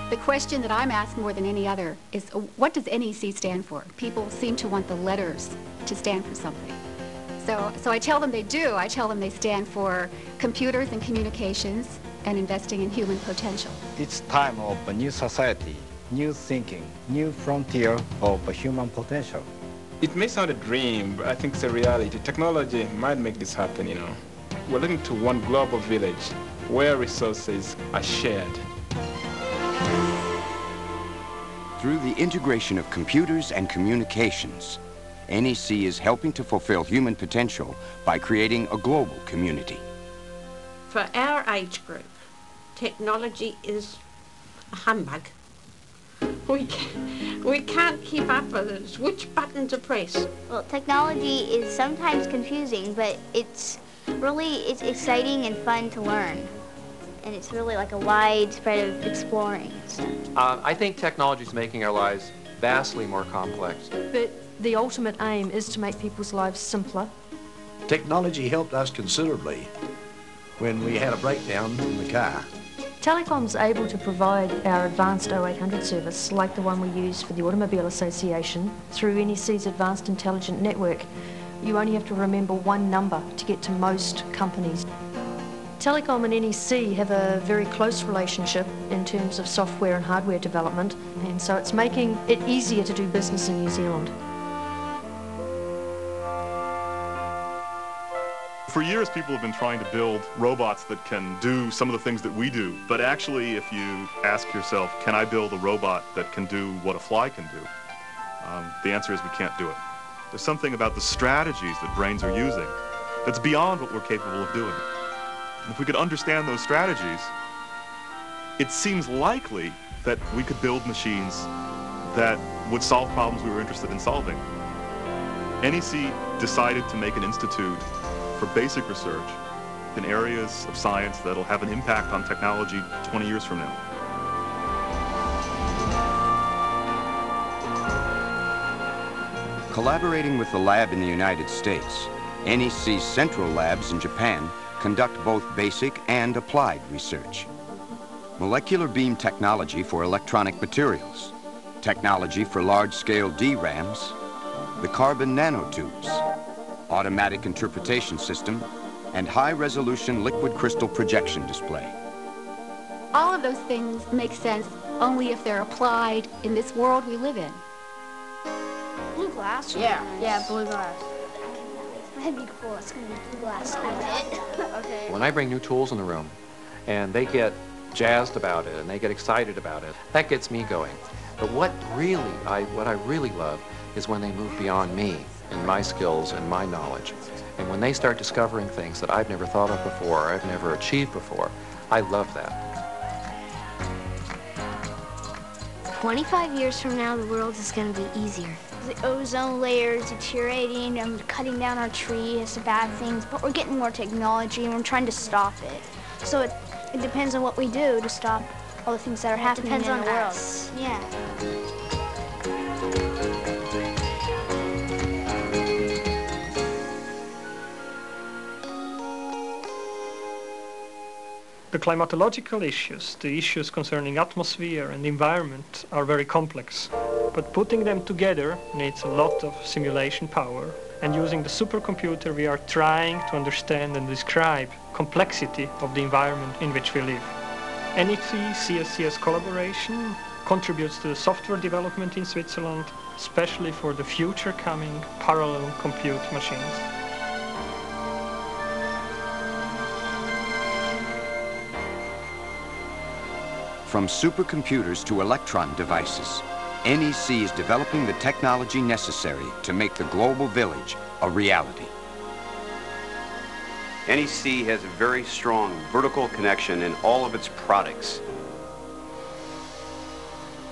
The question that I'm asked more than any other is, what does NEC stand for? People seem to want the letters to stand for something. So I tell them they do. I tell them they stand for computers and communications and investing in human potential. It's time of a new society, new thinking, new frontier of human potential. It may sound a dream, but I think it's a reality. Technology might make this happen, you know. We're looking to one global village where resources are shared. Through the integration of computers and communications, NEC is helping to fulfill human potential by creating a global community. For our age group, technology is a humbug. We can't keep up with it. Which button to press? Well, technology is sometimes confusing, but it's exciting and fun to learn. And it's really like a wide spread of exploring and stuff. I think technology is making our lives vastly more complex. But the ultimate aim is to make people's lives simpler. Technology helped us considerably when we had a breakdown in the car. Telecom's able to provide our advanced 0800 service, like the one we use for the Automobile Association, through NEC's Advanced Intelligent Network. You only have to remember one number to get to most companies. Telecom and NEC have a very close relationship in terms of software and hardware development, and so it's making it easier to do business in New Zealand. For years, people have been trying to build robots that can do some of the things that we do. But actually, if you ask yourself, can I build a robot that can do what a fly can do? The answer is we can't do it. There's something about the strategies that brains are using that's beyond what we're capable of doing. And if we could understand those strategies, it seems likely that we could build machines that would solve problems we were interested in solving. NEC decided to make an institute for basic research in areas of science that'll have an impact on technology 20 years from now. Collaborating with the lab in the United States, NEC's central labs in Japan conduct both basic and applied research. Molecular beam technology for electronic materials, technology for large-scale DRAMs, the carbon nanotubes, automatic interpretation system, and high-resolution liquid crystal projection display. All of those things make sense only if they're applied in this world we live in. Blue glass? Yeah, blue glass. That'd be cool. It's going to be blue glass. Okay. When I bring new tools in the room and they get jazzed about it and they get excited about it, that gets me going. But what I really love is when they move beyond me and my skills and my knowledge. And when they start discovering things that I've never thought of before, or I've never achieved before, I love that. 25 years from now, the world is going to be easier. The ozone layer is deteriorating and cutting down our tree has some bad things, but we're getting more technology and we're trying to stop it. So it depends on what we do to stop all the things that are happening in the world. Us. Yeah. The climatological issues, the issues concerning atmosphere and environment, are very complex. But putting them together needs a lot of simulation power. And using the supercomputer, we are trying to understand and describe complexity of the environment in which we live. NEC-CSCS collaboration contributes to the software development in Switzerland, especially for the future coming parallel compute machines. From supercomputers to electron devices, NEC is developing the technology necessary to make the global village a reality. NEC has a very strong vertical connection in all of its products.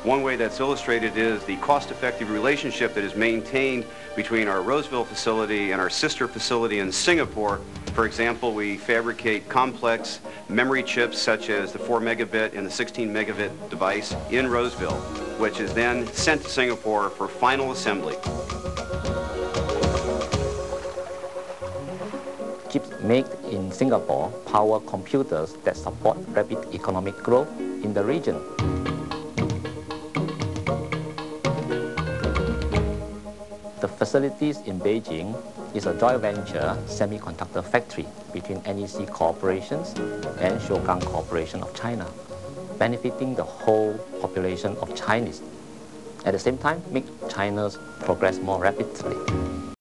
One way that's illustrated is the cost-effective relationship that is maintained between our Roseville facility and our sister facility in Singapore. For example, we fabricate complex memory chips such as the 4 megabit and the 16 megabit device in Roseville, which is then sent to Singapore for final assembly. Chips made in Singapore power computers that support rapid economic growth in the region. facilities in Beijing is a joint venture semiconductor factory between NEC Corporations and Shougang Corporation of China, benefiting the whole population of Chinese. At the same time, make China's progress more rapidly.